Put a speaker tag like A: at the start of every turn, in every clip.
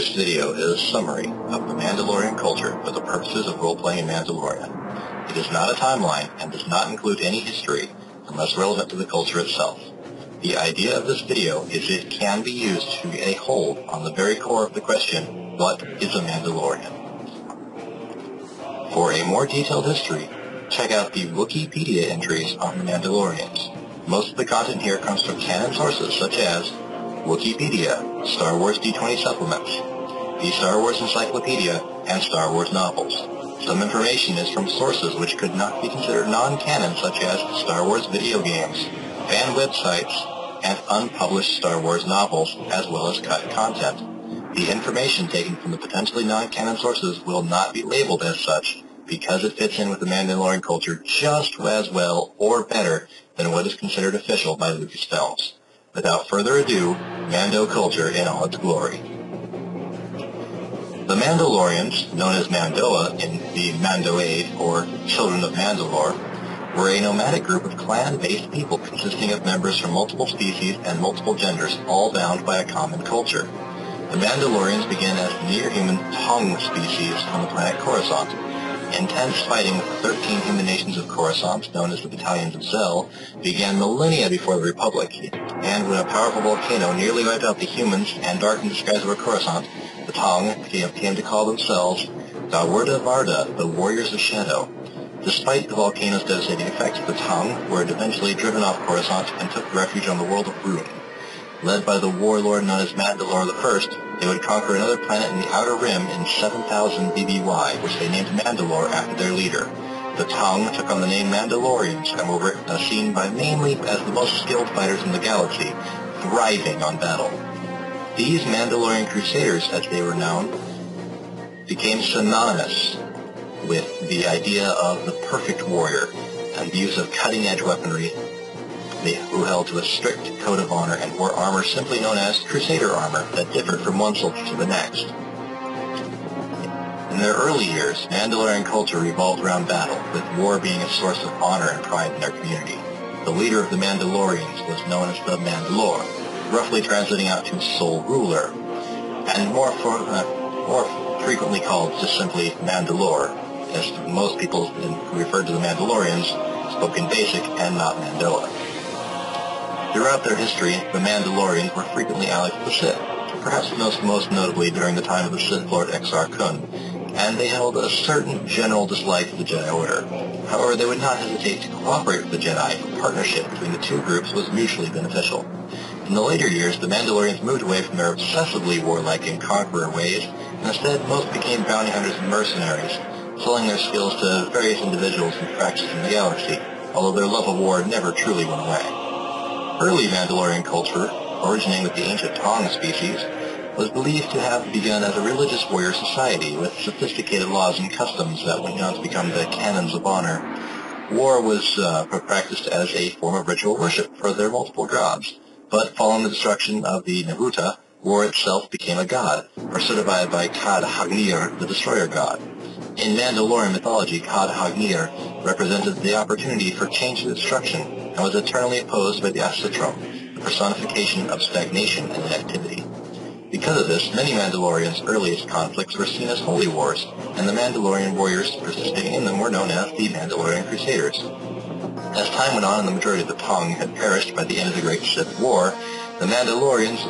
A: This video is a summary of the Mandalorian culture for the purposes of role-playing in Mandalorian. It is not a timeline and does not include any history unless relevant to the culture itself. The idea of this video is it can be used to get a hold on the very core of the question, what is a Mandalorian? For a more detailed history, check out the Wikipedia entries on the Mandalorians. Most of the content here comes from canon sources such as Wikipedia, Star Wars D20 supplements, the Star Wars Encyclopedia, and Star Wars novels. Some information is from sources which could not be considered non-canon such as Star Wars video games, fan websites, and unpublished Star Wars novels, as well as cut content. The information taken from the potentially non-canon sources will not be labeled as such because it fits in with the Mandalorian culture just as well or better than what is considered official by Lucasfilms. Without further ado, Mando culture in all its glory. The Mandalorians, known as Mandoa in the Mando Age, or Children of Mandalore, were a nomadic group of clan-based people consisting of members from multiple species and multiple genders, all bound by a common culture. The Mandalorians began as the near-human Tong species on the planet Coruscant. Intense fighting with the 13 human nations of Coruscant, known as the Battalions of Zell, began millennia before the Republic, and when a powerful volcano nearly wiped out the humans and darkened the skies over Coruscant, the Tong came to call themselves Dawarda Varda, the Warriors of Shadow. Despite the volcano's devastating effects, the Tong were eventually driven off Coruscant and took refuge on the world of Rune. Led by the warlord known as Mandalore I, they would conquer another planet in the Outer Rim in 7000 BBY, which they named Mandalore after their leader. The Tong took on the name Mandalorians and were seen by mainly as the most skilled fighters in the galaxy, thriving on battle. These Mandalorian Crusaders, as they were known, became synonymous with the idea of the perfect warrior and the use of cutting-edge weaponry, who held to a strict code of honor and wore armor simply known as Crusader armor that differed from one soldier to the next. In their early years, Mandalorian culture revolved around battle, with war being a source of honor and pride in their community. The leader of the Mandalorians was known as the Mandalore, roughly translating out to sole ruler, and more frequently called just simply Mandalore, as most people who referred to the Mandalorians spoke in Basic and not Mandoa. Throughout their history, the Mandalorians were frequently allied with the Sith, perhaps most notably during the time of the Sith Lord Exar Kun, and they held a certain general dislike of the Jedi Order. However, they would not hesitate to cooperate with the Jedi, for partnership between the two groups was mutually beneficial. In the later years, the Mandalorians moved away from their obsessively warlike and conqueror ways, and instead most became bounty hunters and mercenaries, selling their skills to various individuals and factions in the galaxy, although their love of war never truly went away. Early Mandalorian culture, originating with the ancient Tong species, was believed to have begun as a religious warrior society with sophisticated laws and customs that went on to become the canons of honor. War was practiced as a form of ritual worship for their multiple gods, but following the destruction of the Nehuta, war itself became a god, personified by Kad Hagnir, the destroyer god. In Mandalorian mythology, Kad Hagnir represented the opportunity for change and destruction, and was eternally opposed by the Asatrom, the personification of stagnation and inactivity. Because of this, many Mandalorians' earliest conflicts were seen as holy wars, and the Mandalorian warriors participating in them were known as the Mandalorian Crusaders. As time went on and the majority of the Tong had perished by the end of the Great Sith War, the Mandalorians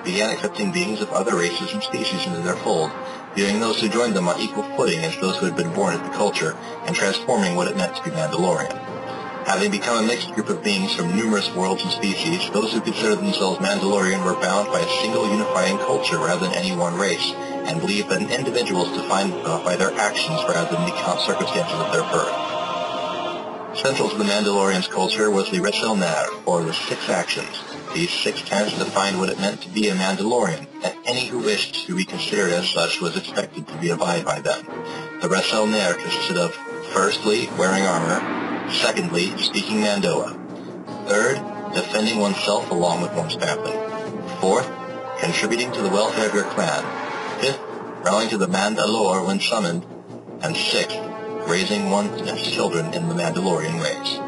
A: began accepting beings of other races and species into their fold, viewing those who joined them on equal footing as those who had been born into the culture, and transforming what it meant to be Mandalorian. Having become a mixed group of beings from numerous worlds and species, those who considered themselves Mandalorian were bound by a single unifying culture rather than any one race, and believed that an individual is defined by their actions rather than the circumstances of their birth. Central to the Mandalorians' culture was the Resel Nar, or the Six Actions. These 6 tenets defined what it meant to be a Mandalorian, and any who wished to be considered as such was expected to abide by them. The Resel Nar consisted of, firstly, wearing armor, secondly, speaking Mandoa, third, defending oneself along with one's family, fourth, contributing to the welfare of your clan, fifth, rallying to the Mandalore when summoned, and sixth, raising one's children in the Mandalorian ways.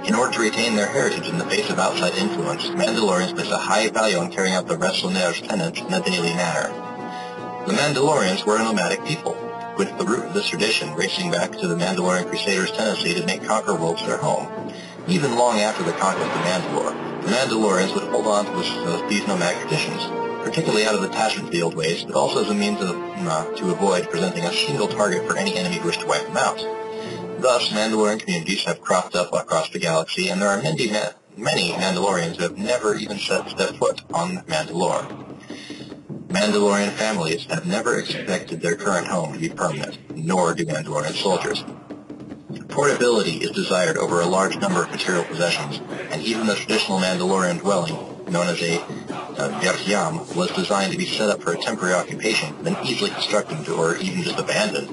A: In order to retain their heritage in the face of outside influence, Mandalorians place a high value on carrying out the Resel Nar's tenets in a daily manner. The Mandalorians were a nomadic people, with the root of this tradition racing back to the Mandalorian Crusaders' tendency to make conquer worlds their home. Even long after the conquest of Mandalore, the Mandalorians would hold on to these nomadic traditions, particularly out of attachment to the old ways, but also as a means to avoid presenting a single target for any enemy who wished to wipe them out. Thus, Mandalorian communities have cropped up across the galaxy, and there are many Mandalorians who have never even set foot on Mandalore. Mandalorian families have never expected their current home to be permanent, nor do Mandalorian soldiers. Portability is desired over a large number of material possessions, and even the traditional Mandalorian dwelling, known as a Yakyam, was designed to be set up for a temporary occupation, then easily constructed or even just abandoned.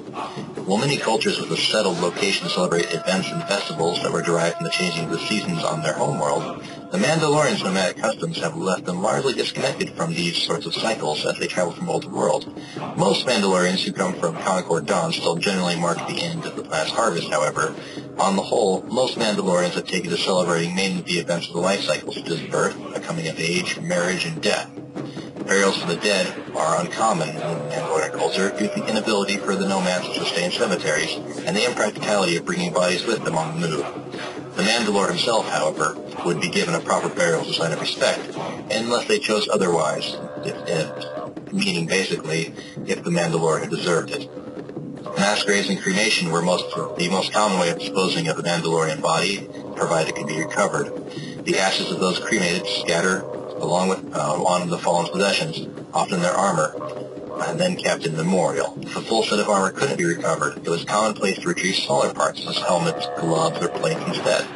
A: While many cultures with a settled location celebrate events and festivals that were derived from the changing of the seasons on their homeworld, the Mandalorians' nomadic customs have left them largely disconnected from these sorts of cycles as they travel from world to world. Most Mandalorians who come from Concord Dawn still generally mark the end of the planet's harvest, however. On the whole, most Mandalorians have taken to celebrating mainly the events of the life cycle, such as birth, a coming of age, marriage, and death. Burials for the dead are uncommon in Mandalorian culture due to the inability for the nomads to sustain cemeteries and the impracticality of bringing bodies with them on the move. The Mandalore himself, however, would be given a proper burial as a sign of respect, unless they chose otherwise, meaning basically if the Mandalore had deserved it. Mass graves and cremation were the most common way of disposing of the Mandalorian body, provided it could be recovered. The ashes of those cremated scattered along with on the fallen's possessions, often their armor, and then kept in memorial. If a full set of armor couldn't be recovered, it was commonplace to retrieve smaller parts, such as helmets, gloves, or plates instead.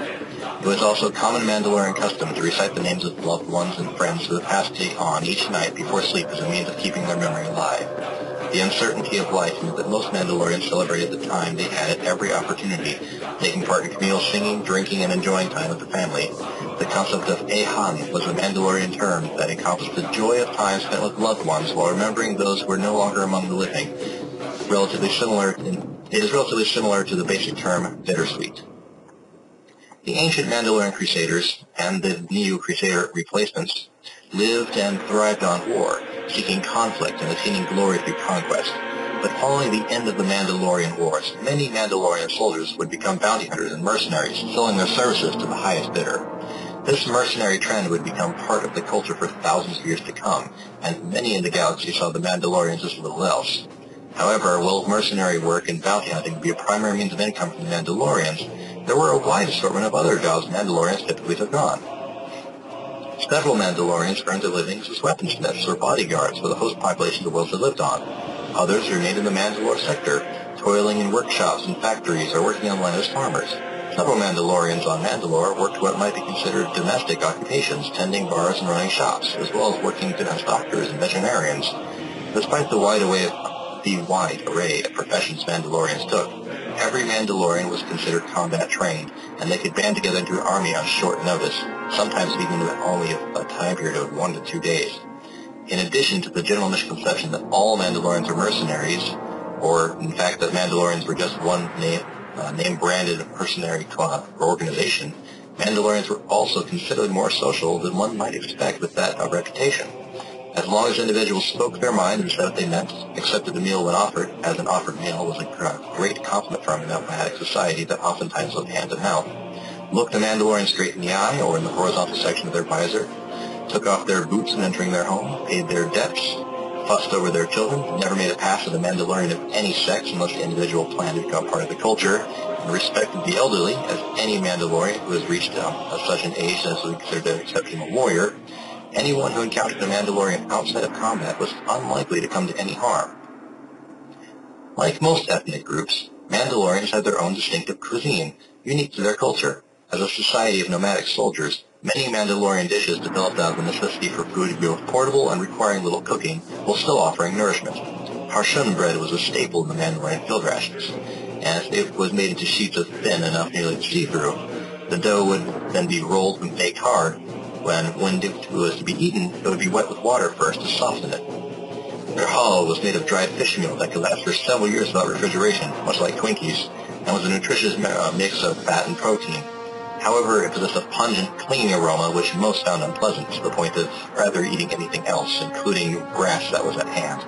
A: It was also common Mandalorian custom to recite the names of loved ones and friends who had passed on each night before sleep as a means of keeping their memory alive. The uncertainty of life meant that most Mandalorians celebrated the time they had at every opportunity, taking part in communal singing, drinking, and enjoying time with the family. The concept of Ehan was a Mandalorian term that encompassed the joy of time spent with loved ones while remembering those who were no longer among the living. It is relatively similar to the basic term bittersweet. The ancient Mandalorian Crusaders and the new Crusader replacements lived and thrived on war, seeking conflict and attaining glory through conquest. But following the end of the Mandalorian Wars, many Mandalorian soldiers would become bounty hunters and mercenaries, selling their services to the highest bidder. This mercenary trend would become part of the culture for thousands of years to come, and many in the galaxy saw the Mandalorians as little else. However, while mercenary work and bounty hunting would be a primary means of income for the Mandalorians, there were a wide assortment of other jobs Mandalorians typically took on. Several Mandalorians earned their livings as weaponsmiths or bodyguards for the host population of the worlds they lived on. Others remained in the Mandalore sector, toiling in workshops and factories or working on land as farmers. Several Mandalorians on Mandalore worked what might be considered domestic occupations, tending bars and running shops, as well as working as doctors and veterinarians. Despite the wide array of professions Mandalorians took, every Mandalorian was considered combat trained, and they could band together into an army on short notice, sometimes even with only a time period of 1 to 2 days. In addition to the general misconception that all Mandalorians are mercenaries, or in fact that Mandalorians were just one name-branded mercenary club or organization, Mandalorians were also considered more social than one might expect with that reputation. As long as individuals spoke their mind and said what they meant, accepted the meal when offered, as an offered meal was a great compliment from a nomadic society that oftentimes lived hand to mouth, looked a Mandalorian straight in the eye or in the horizontal section of their visor, took off their boots when entering their home, paid their debts, fussed over their children, never made a pass with a Mandalorian of any sex unless the individual planned to become part of the culture, and respected the elderly as any Mandalorian who has reached such an age as to be considered an exceptional warrior. Anyone who encountered a Mandalorian outside of combat was unlikely to come to any harm. Like most ethnic groups, Mandalorians had their own distinctive cuisine, unique to their culture. As a society of nomadic soldiers, many Mandalorian dishes developed out of the necessity for food to be both portable and requiring little cooking, while still offering nourishment. Harshun bread was a staple in the Mandalorian field rations, and it was made into sheets of thin enough nearly to see through. The dough would then be rolled and baked hard. When it was to be eaten, it would be wet with water first to soften it. Their hull was made of dried fish meal that could last for several years without refrigeration, much like Twinkies, and was a nutritious mix of fat and protein. However, it possessed a pungent, clinging aroma which most found unpleasant, to the point of rather eating anything else, including grass that was at hand.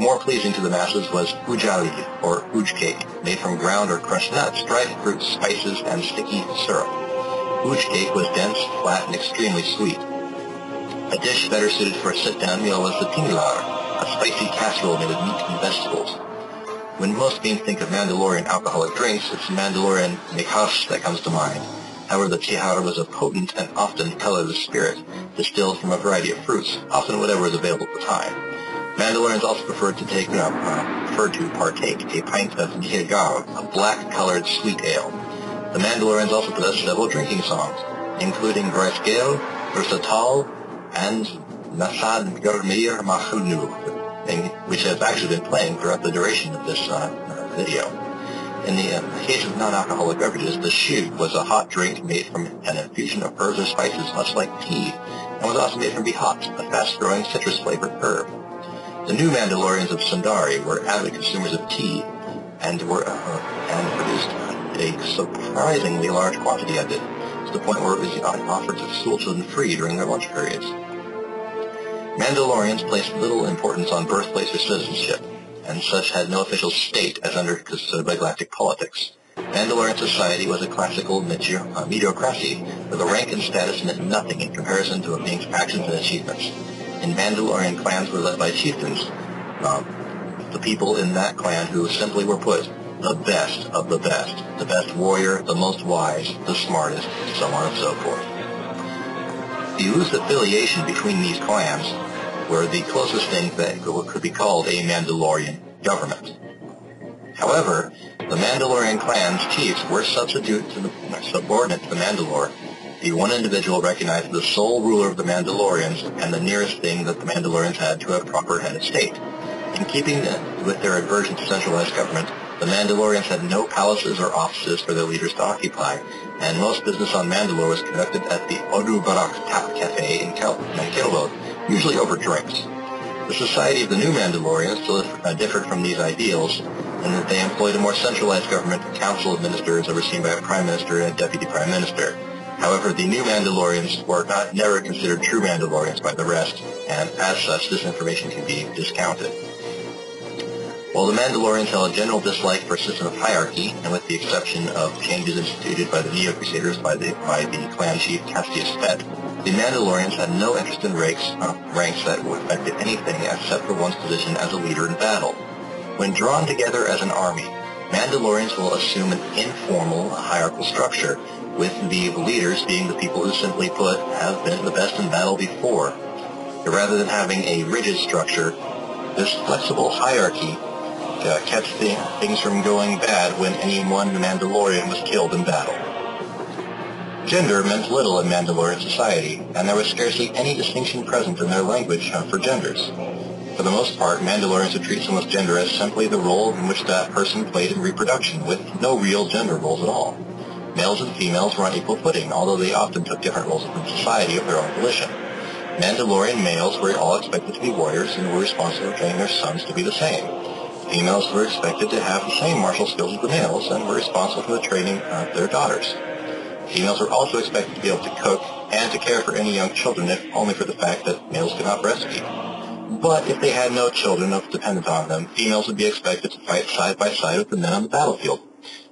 A: More pleasing to the masses was ujali, or uj cake, made from ground or crushed nuts, dried fruits, spices, and sticky syrup. Uj cake was dense, flat, and extremely sweet. A dish better suited for a sit-down meal was the tinilar, a spicy casserole made of meat and vegetables. When most beings think of Mandalorian alcoholic drinks, it's Mandalorian mekhas that comes to mind. However, the tihar was a potent and often colorless spirit, distilled from a variety of fruits, often whatever was available at the time. Mandalorians also preferred to partake a pint of nihigar, a black-colored sweet ale. The Mandalorians also possessed several drinking songs, including Braisgale, Versatal, and Nasad Garmir Mahunu, which has actually been playing throughout the duration of this video. In the case of non-alcoholic beverages, the shu was a hot drink made from an infusion of herbs or spices, much like tea, and was also made from bihat, a fast-growing citrus-flavored herb. The new Mandalorians of Sundari were avid consumers of tea and produced a surprisingly large quantity of it, to the point where it was offered to school children free during their lunch periods. Mandalorians placed little importance on birthplace or citizenship, and such had no official state as understood by galactic politics. Mandalorian society was a classical mediocrity, where the rank and status meant nothing in comparison to a being's actions and achievements. And Mandalorian clans were led by chieftains, the people in that clan who simply were put the best of the best warrior, the most wise, the smartest, so on and so forth. The loose affiliation between these clans were the closest thing that could be called a Mandalorian government. However, the Mandalorian clan's chiefs were subordinate to the Mandalore. The one individual recognized the sole ruler of the Mandalorians and the nearest thing that the Mandalorians had to a proper head of state. In keeping with their aversion to centralized government, the Mandalorians had no palaces or offices for their leaders to occupy, and most business on Mandalore was conducted at the Odu Barak Tap Cafe in Kilbo, usually over drinks. The society of the new Mandalorians still differed from these ideals in that they employed a more centralized government, a council of ministers overseen by a prime minister and a deputy prime minister. However, the new Mandalorians were never considered true Mandalorians by the rest, and as such, this information can be discounted. While the Mandalorians held a general dislike for a system of hierarchy, and with the exception of changes instituted by the Neo-Crusaders by the clan chief Cassius Fett, the Mandalorians had no interest in ranks that affected anything except for one's position as a leader in battle. When drawn together as an army, Mandalorians will assume an informal hierarchical structure, with the leaders being the people who, simply put, have been the best in battle before. Rather than having a rigid structure, this flexible hierarchy kept things from going bad when any one Mandalorian was killed in battle. Gender meant little in Mandalorian society, and there was scarcely any distinction present in their language for genders. For the most part, Mandalorians would treat someone's gender as simply the role in which that person played in reproduction, with no real gender roles at all. Males and females were on equal footing, although they often took different roles within society of their own volition. Mandalorian males were all expected to be warriors and were responsible for training their sons to be the same. Females were expected to have the same martial skills as the males and were responsible for the training of their daughters. Females were also expected to be able to cook and to care for any young children, if only for the fact that males could not breastfeed. But if they had no children dependent on them, females would be expected to fight side by side with the men on the battlefield.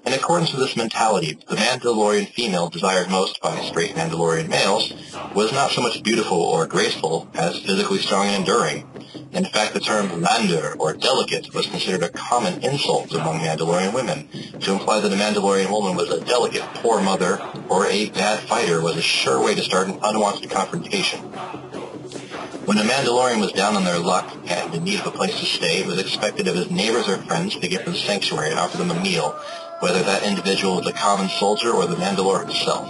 A: In accordance with this mentality, the Mandalorian female desired most by straight Mandalorian males was not so much beautiful or graceful as physically strong and enduring. In fact, the term Mando, or delicate, was considered a common insult among Mandalorian women. To imply that a Mandalorian woman was a delicate, poor mother, or a bad fighter was a sure way to start an unwanted confrontation. When a Mandalorian was down on their luck and in need of a place to stay, it was expected of his neighbors or friends to give them sanctuary and offer them a meal, whether that individual was a common soldier or the Mandalore himself.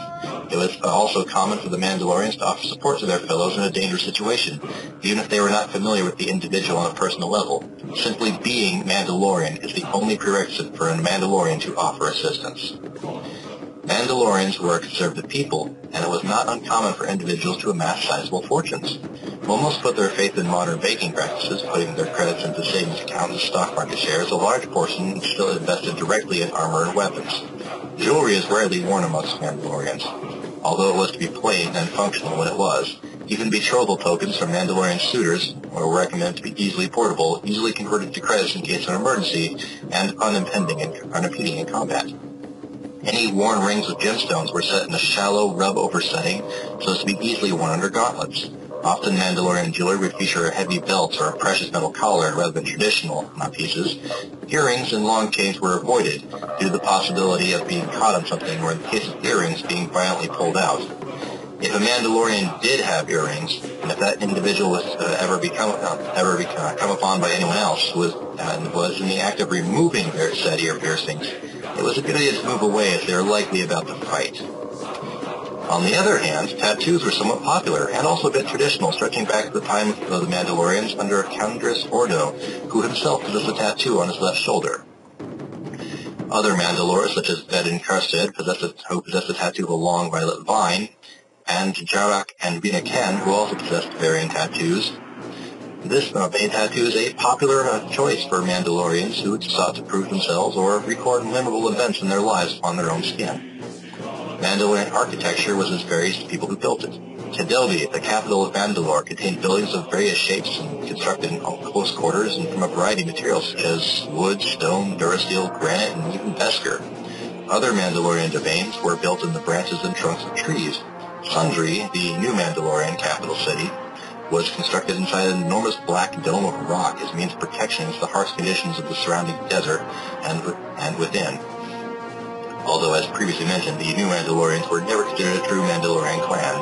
A: It was also common for the Mandalorians to offer support to their fellows in a dangerous situation, even if they were not familiar with the individual on a personal level. Simply being Mandalorian is the only prerequisite for a Mandalorian to offer assistance. Mandalorians were a conservative people, and it was not uncommon for individuals to amass sizable fortunes. While most put their faith in modern banking practices, putting their credits into savings accounts and stock market shares, a large portion still invested directly in armor and weapons. Jewelry is rarely worn amongst Mandalorians. Although it was to be plain and functional when it was, Even betrothal tokens from Mandalorian suitors were recommended to be easily portable, easily converted to credits in case of an emergency, and unimpeding in combat. Any worn rings with gemstones were set in a shallow rub-over setting so as to be easily worn under gauntlets. Often Mandalorian jewelry would feature heavy belts or a precious metal collar rather than traditional pieces. Earrings and long chains were avoided due to the possibility of being caught on something, or in the case of earrings, being violently pulled out. If a Mandalorian did have earrings, and if that individual was ever come upon by anyone else who was in the act of removing their said ear piercings, it was a good idea to move away as they were likely about to fight. On the other hand, tattoos were somewhat popular and also a bit traditional, stretching back to the time of the Mandalorians under Countess Ordo, who himself possessed a tattoo on his left shoulder. Other Mandalores, such as Bedin Karsted, who possessed a tattoo of a long violet vine, and Jarak and Bina Ken, who also possessed varying tattoos. This made tattoos a popular choice for Mandalorians who sought to prove themselves or record memorable events in their lives upon their own skin. Mandalorian architecture was as varied as the people who built it. Kedelvi, the capital of Mandalore, contained buildings of various shapes and constructed in close quarters and from a variety of materials such as wood, stone, durasteel, granite, and even Beskar. Other Mandalorian domains were built in the branches and trunks of trees. Sundry, the new Mandalorian capital city, was constructed inside an enormous black dome of rock as means of protection against the harsh conditions of the surrounding desert and within. Although, as previously mentioned, the new Mandalorians were never considered a true Mandalorian clan,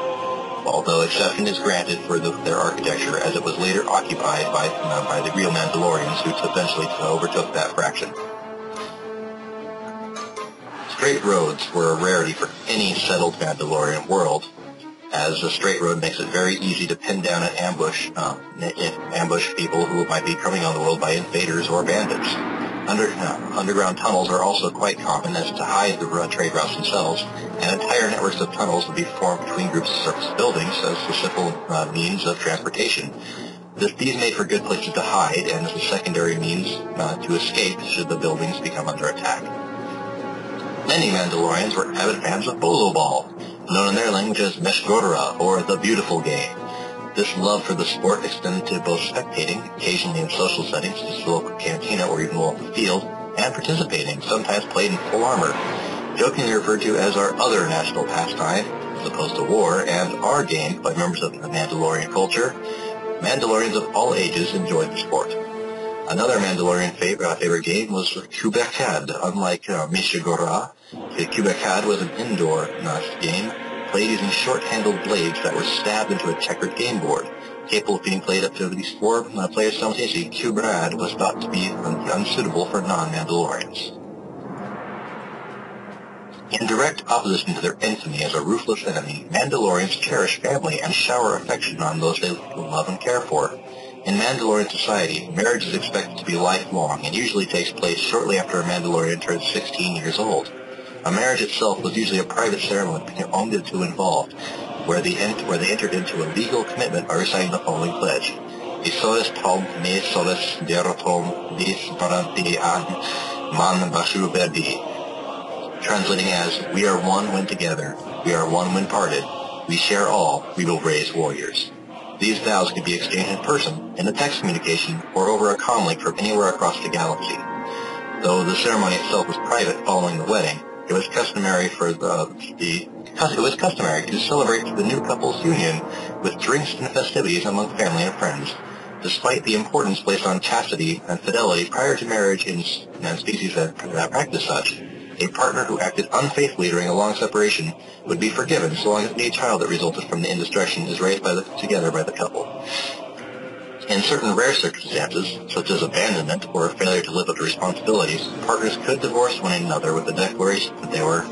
A: although exception is granted for their architecture, as it was later occupied by the real Mandalorians, who eventually overtook that fraction. Straight roads were a rarity for any settled Mandalorian world, as a straight road makes it very easy to pin down and ambush people who might be coming on the world by invaders or bandits. Underground tunnels are also quite common as to hide the trade routes themselves, and entire networks of tunnels would be formed between groups of surface buildings as the simple means of transportation. These made for good places to hide and as a secondary means to escape should the buildings become under attack. Many Mandalorians were avid fans of Bolo Ball, known in their language as Meshgorra, or the Beautiful Game. This love for the sport extended to both spectating, occasionally in social settings, such as the local cantina or even the local field, and participating, sometimes played in full armor, jokingly referred to as our other national pastime, as opposed to war, and our game by members of the Mandalorian culture. Mandalorians of all ages enjoyed the sport. Another Mandalorian favorite game was Kubekad. Unlike Meshgorra, the Kubekad was an indoor game played using short-handled blades that were stabbed into a checkered game board. Capable of being played up to at least 4 players simultaneously, Kubrad was thought to be unsuitable for non-Mandalorians. In direct opposition to their infamy as a ruthless enemy, Mandalorians cherish family and shower affection on those they love and care for. In Mandalorian society, marriage is expected to be lifelong and usually takes place shortly after a Mandalorian turns 16 years old. A marriage itself was usually a private ceremony between only the two involved, where they entered into a legal commitment by reciting the following pledge: Isoes tom me soles derotom dis baranti an man bashu verdi. Translating as, we are one when together, we are one when parted, we share all, we will raise warriors. These vows could be exchanged in person, in a text communication, or over a comlink from anywhere across the galaxy. Though the ceremony itself was private following the wedding, it was customary to celebrate the new couple's union with drinks and festivities among family and friends. Despite the importance placed on chastity and fidelity prior to marriage in species that practice such, a partner who acted unfaithfully during a long separation would be forgiven so long as any child that resulted from the indiscretion is raised together by the couple. In certain rare circumstances, such as abandonment or a failure to live up to responsibilities, partners could divorce one another with the declaration that they were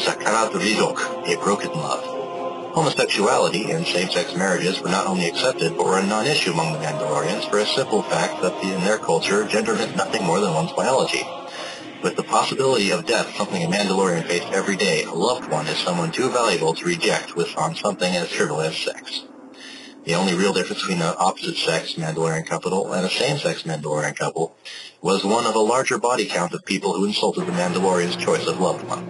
A: sakarat ridok, a broken love. Homosexuality and same-sex marriages were not only accepted, but were a non-issue among the Mandalorians for a simple fact that in their culture, gender meant nothing more than one's biology. With the possibility of death something a Mandalorian faced every day, a loved one is someone too valuable to reject on something as trivial as sex. The only real difference between an opposite-sex Mandalorian couple and a same-sex Mandalorian couple was one of a larger body count of people who insulted the Mandalorian's choice of loved one.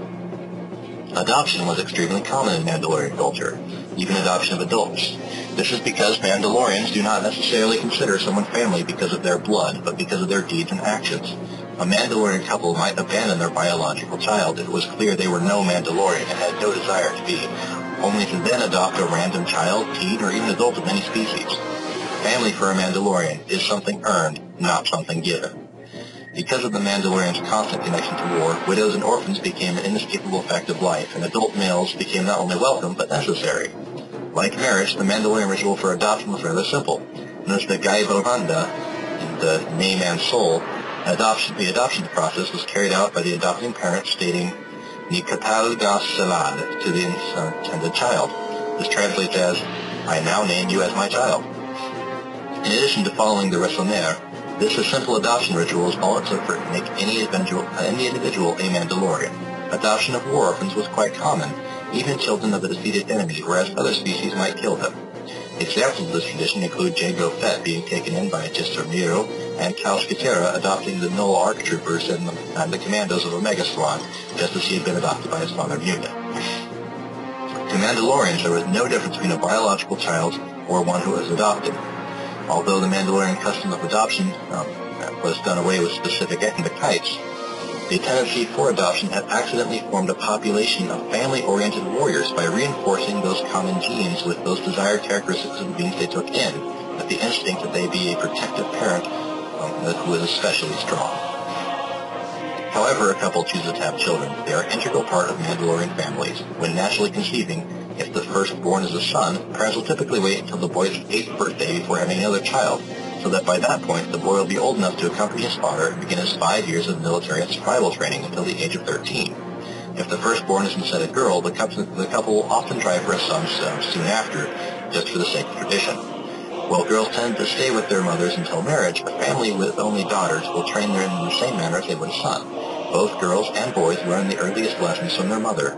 A: Adoption was extremely common in Mandalorian culture. even adoption of adults. This is because Mandalorians do not necessarily consider someone family because of their blood, but because of their deeds and actions. A Mandalorian couple might abandon their biological child if it was clear they were no Mandalorian and had no desire to be, only to then adopt a random child, teen, or even adult of any species. Family for a Mandalorian is something earned, not something given. Because of the Mandalorian's constant connection to war, widows and orphans became an inescapable fact of life, and adult males became not only welcome, but necessary. Like marriage, the Mandalorian ritual for adoption was rather simple. Known as the Gaibovanda, in the name and soul, the adoption process was carried out by the adopting parent stating Nikatal Gas Salad to the intended child. This translates as, I now name you as my child. In addition to following the Resonner, this simple adoption ritual is all it took for to make any individual a Mandalorian. Adoption of war orphans was quite common, even children of the defeated enemy, whereas other species might kill them. Examples of this tradition include Jango Fett being taken in by Jester Miro, and Cal Skatera adopting the Null Arc Troopers and the commandos of Omega Squad, just as he had been adopted by his father Muta. To Mandalorians, there was no difference between a biological child or one who was adopted. Although the Mandalorian custom of adoption was done away with specific ethnic types, the tendency for adoption had accidentally formed a population of family-oriented warriors by reinforcing those common genes with those desired characteristics of the beings they took in, with the instinct that they be a protective parent who is especially strong. However a couple chooses to have children, they are an integral part of Mandalorian families. When naturally conceiving, if the firstborn is a son, parents will typically wait until the boy's 8th birthday before having another child, so that by that point the boy will be old enough to accompany his father and begin his 5 years of military and survival training until the age of 13. If the firstborn is instead a girl, the couple will often try for a son soon after, just for the sake of tradition. While girls tend to stay with their mothers until marriage, a family with only daughters will train them in the same manner as they would a son. Both girls and boys learn the earliest lessons from their mother,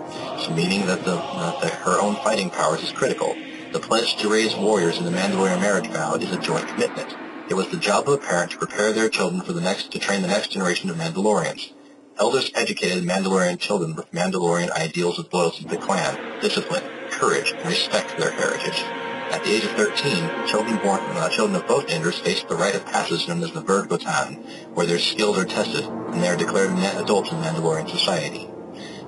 A: meaning that her own fighting powers is critical. The pledge to raise warriors in the Mandalorian marriage vow is a joint commitment. It was the job of a parent to prepare their children to train the next generation of Mandalorians. Elders educated Mandalorian children with Mandalorian ideals of loyalty to the clan, discipline, courage, and respect for their heritage. At the age of 13, children of both genders face the rite of passage known as the Vergotan, where their skills are tested, and they are declared adults in Mandalorian society.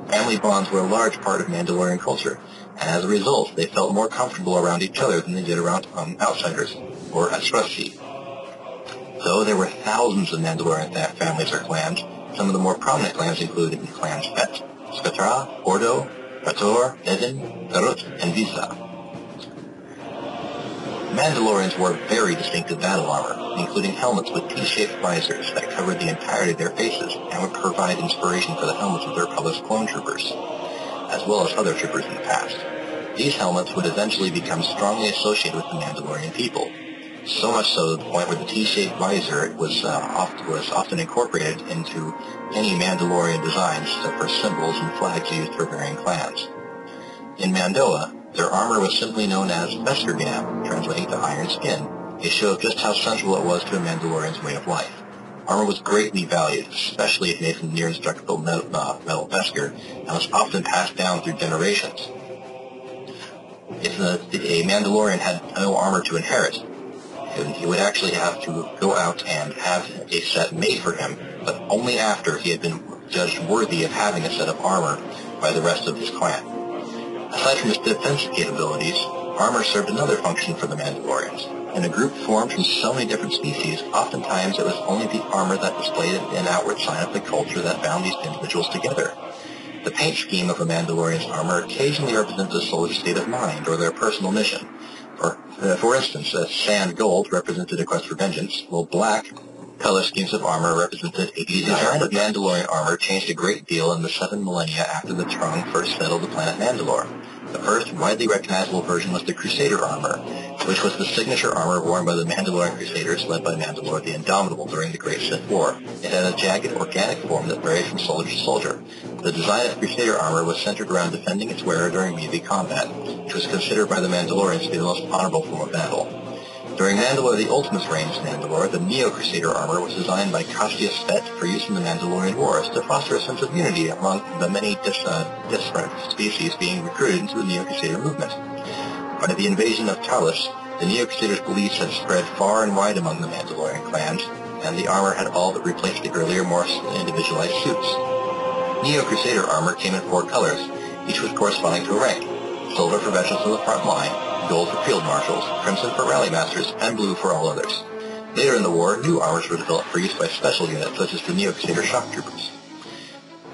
A: Family bonds were a large part of Mandalorian culture, and as a result, they felt more comfortable around each other than they did around outsiders, or Asrasi. Though there were thousands of Mandalorian families or clans, some of the more prominent clans included the clans Fett, Skatra, Ordo, Praetor, Eden, Garut, and Visa. Mandalorians wore very distinctive battle armor, including helmets with T-shaped visors that covered the entirety of their faces and would provide inspiration for the helmets of their Republic's clone troopers, as well as other troopers in the past. These helmets would eventually become strongly associated with the Mandalorian people, so much so to the point where the T-shaped visor was often incorporated into any Mandalorian designs for symbols and flags used for varying clans. In Mandoa, their armor was simply known as Veskergam, translating to iron skin, a show of just how central it was to a Mandalorian's way of life. Armor was greatly valued, especially if made from near-indestructible metal Vesker, and was often passed down through generations. If a Mandalorian had no armor to inherit, he would actually have to go out and have a set made for him, but only after he had been judged worthy of having a set of armor by the rest of his clan. Aside from its defense capabilities, armor served another function for the Mandalorians. In a group formed from so many different species, oftentimes it was only the armor that displayed an outward sign of the culture that bound these individuals together. The paint scheme of a Mandalorian's armor occasionally represents a soldier's state of mind or their personal mission. For instance, sand gold represented a quest for vengeance, while black color schemes of armor represented a design of Mandalorian armor changed a great deal in the 7 millennia after the Trung first settled the planet Mandalore. The first widely recognizable version was the Crusader armor, which was the signature armor worn by the Mandalorian Crusaders led by Mandalore the Indomitable during the Great Sith War. It had a jagged, organic form that varied from soldier to soldier. The design of Crusader armor was centered around defending its wearer during melee combat, which was considered by the Mandalorians to be the most honorable form of battle. During Mandalore the Ultimate's reign as Mandalore, the Neo-Crusader armor was designed by Cassius Fett for use in the Mandalorian Wars to foster a sense of unity among the many different species being recruited into the Neo-Crusader movement. By the invasion of Talos, the Neo-Crusaders' beliefs had spread far and wide among the Mandalorian clans, and the armor had all but replaced the earlier, more individualized suits. Neo-Crusader armor came in 4 colors, each was corresponding to a rank: silver for veterans of the front line, gold for field marshals, crimson for rally masters, and blue for all others. Later in the war, new armors were developed for use by special units such as the Neo-Crusader shock troopers.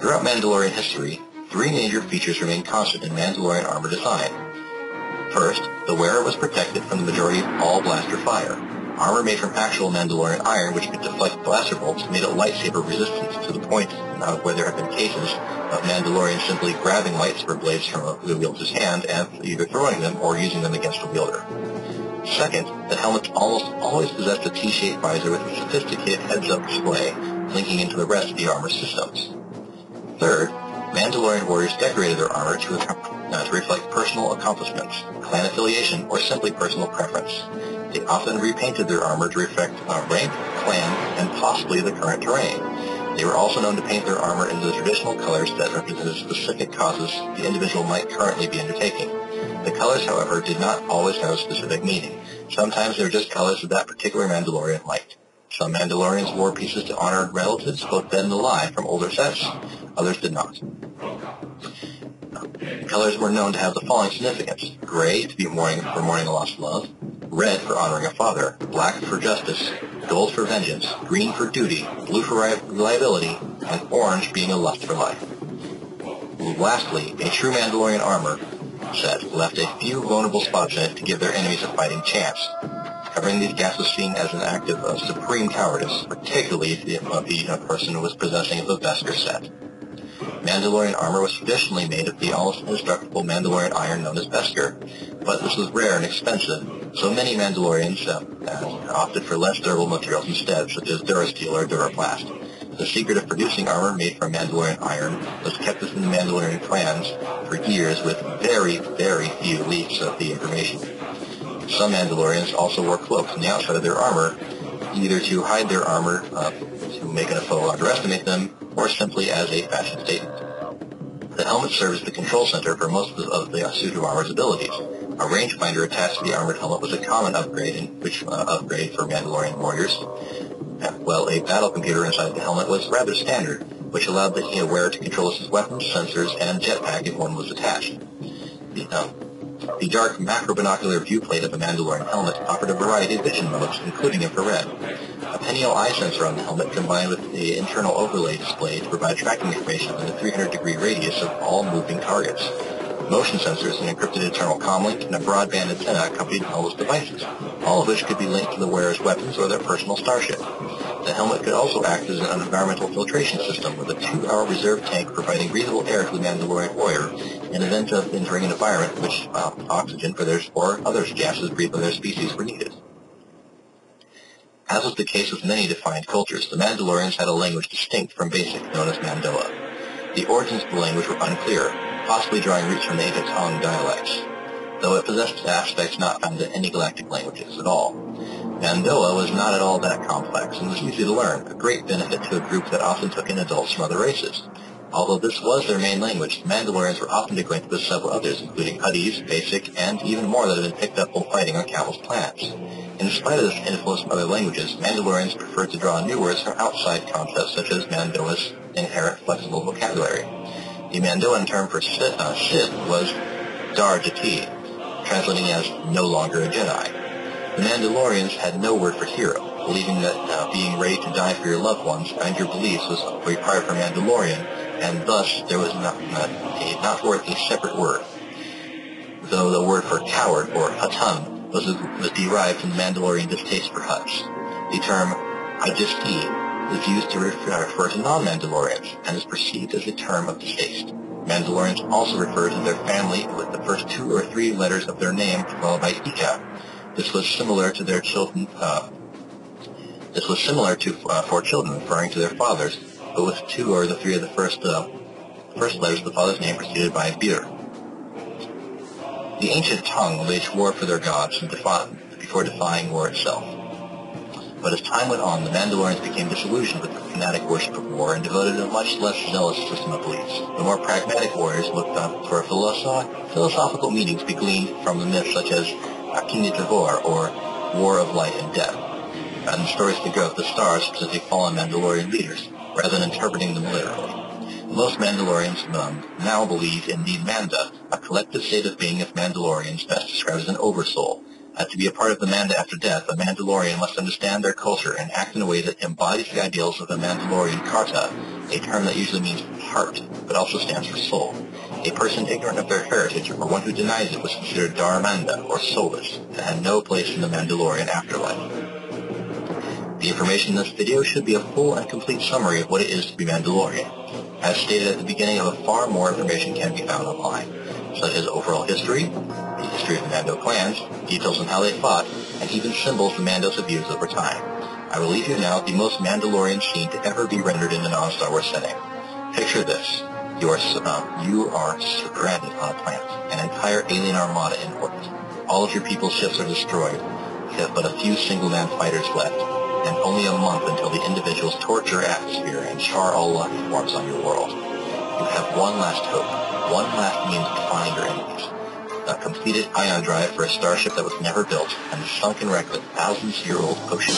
A: Throughout Mandalorian history, 3 major features remained constant in Mandalorian armor design. First, the wearer was protected from the majority of all blaster fire. Armor made from actual Mandalorian iron, which could deflect blaster bolts, made it lightsaber resistant to the point where there have been cases of Mandalorians simply grabbing lightsaber blades from the wielder's hand and either throwing them or using them against the wielder. Second, the helmets almost always possessed a T-shaped visor with a sophisticated heads-up display linking into the rest of the armor systems. Third, Mandalorian warriors decorated their armor to reflect personal accomplishments, clan affiliation, or simply personal preference. They often repainted their armor to reflect rank, clan, and possibly the current terrain. They were also known to paint their armor into the traditional colors that represented specific causes the individual might currently be undertaking. The colors, however, did not always have a specific meaning. Sometimes they were just colors that particular Mandalorian liked. Some Mandalorians wore pieces to honor relatives, both dead and alive, from older sets. Others did not. Colors were known to have the following significance: gray to be mourning a lost love, red for honoring a father, black for justice, gold for vengeance, green for duty, blue for reliability, and orange being a lust for life. Lastly, a true Mandalorian armor set left a few vulnerable spots in it to give their enemies a fighting chance. Covering these gaps was seen as an act of supreme cowardice, particularly if the person was possessing of the Beskar set. Mandalorian armor was traditionally made of the almost indestructible Mandalorian iron known as Beskar, but this was rare and expensive, so many Mandalorians opted for less durable materials instead, such as Durasteel or Duraplast. The secret of producing armor made from Mandalorian iron was kept within the Mandalorian clans for years, with very, very few leaks of the information. Some Mandalorians also wore cloaks on the outside of their armor, either to hide their armor, to make a foe underestimate them, or simply as a fashion statement. The helmet served as the control center for most of the suit of armor's abilities. A rangefinder attached to the armored helmet was a common upgrade for Mandalorian warriors. Well, a battle computer inside the helmet was rather standard, which allowed the wearer to control his weapons, sensors, and jetpack if one was attached. The dark macro-binocular viewplate of a Mandalorian helmet offered a variety of vision modes, including infrared. A penial eye sensor on the helmet combined with the internal overlay display to provide tracking information within a 300-degree radius of all moving targets. Motion sensors, an encrypted internal comlink, and a broadband antenna accompanied all those devices, all of which could be linked to the wearer's weapons or their personal starship. The helmet could also act as an environmental filtration system with a 2-hour reserve tank providing breathable air to the Mandalorian warrior in event of entering an environment in which oxygen for theirs or other gases breathed by their species were needed. As was the case with many defined cultures, the Mandalorians had a language distinct from Basic, known as Mandoa. The origins of the language were unclear, possibly drawing roots from the ancient Tong dialects, though it possessed aspects not found in any galactic languages at all. Mandoa was not at all that complex and was easy to learn, a great benefit to a group that often took in adults from other races. Although this was their main language, the Mandalorians were often acquainted with several others, including Huttese, Basic, and even more that had been picked up while fighting on countless planets. In spite of this influence from other languages, Mandalorians preferred to draw new words from outside concepts such as Mandoa's inherent flexible vocabulary. The Mandoan term for Sith was Dar Jati, translating as no longer a Jedi. The Mandalorians had no word for hero, believing that being ready to die for your loved ones and your beliefs was required for Mandalorian, and thus there was not worth a separate word. Though the word for coward, or Hutun, was derived from the Mandalorian distaste for Hutts. The term Ajisti is used to refer to non-Mandalorians, and is perceived as a term of distaste. Mandalorians also refer to their family with the first 2 or 3 letters of their name, followed by Ika. This was similar to their children. For children referring to their fathers, but with 2 or 3 of the first letters of the father's name preceded by Bir. The ancient Tong waged war for their gods before defying war itself. But as time went on, the Mandalorians became disillusioned with the fanatic worship of war and devoted a much less zealous system of beliefs. The more pragmatic warriors looked up for philosophical meanings to be gleaned from the myths such as Akini Tahor, or War of Life and Death, and the stories to go of the stars specific fallen Mandalorian leaders, rather than interpreting them literally. Most Mandalorians now believe in the Manda, a collective state of being of Mandalorians best described as an oversoul. To be a part of the Manda after death, a Mandalorian must understand their culture and act in a way that embodies the ideals of the Mandalorian Karta, a term that usually means heart, but also stands for soul. A person ignorant of their heritage, or one who denies it, was considered Daramanda, or soulless, and had no place in the Mandalorian afterlife. The information in this video should be a full and complete summary of what it is to be Mandalorian. As stated at the beginning, far more information can be found online, such as overall history, the history of the Mando clans, details on how they fought, and even symbols the Mandos have used over time. I will leave you now with the most Mandalorian scene to ever be rendered in a non-Star Wars setting. Picture this. You are stranded on a planet, an entire alien armada in orbit. All of your people's ships are destroyed. You have but a few single-man fighters left, and only a month until the individuals torch your atmosphere and char all life forms on your world. You have one last hope, one last means to find your enemies. A completed ion drive for a starship that was never built, and the sunken wreck of a thousands-year-old ocean.